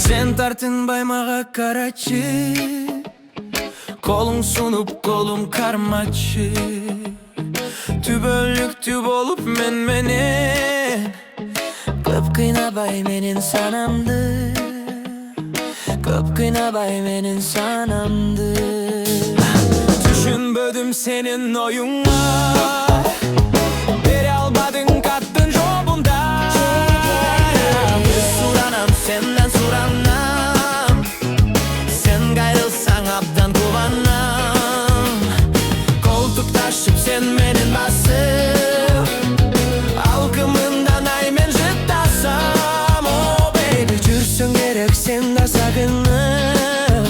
Sen тартынбай мага карачы, колуң сунуп колум кармачы. Түбөлүктүү болуп мен менен көп кыйнабай менин санамды, көп кыйнабай менин санамды. Түшүнбөдүм сенин оюңа, бере албадың каттын жобунда. Суранам сенден суранам, сен кайрылсаң абдан кубанам. Колтукташып сен менин басып, алкымындан ай мен жыттасам. О бейби, жүрсөң керек сен да сагынып,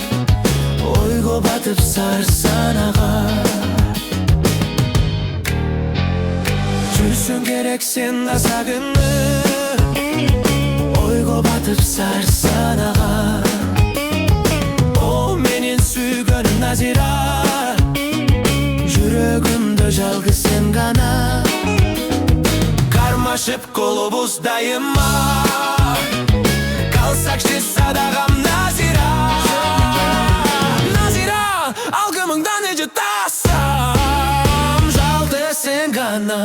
ойго батып сар санага. Жүрсөң керек сен да сагынып, ойго батып сар санага. О менин сүйгөнүм Назира, жүрөгүмдө жалгыз сен гана. Кармашып колубуз дайыма, калсакчы садагам Назира. Назира, алкымыңдан жыттасам, жалгыз сен гана.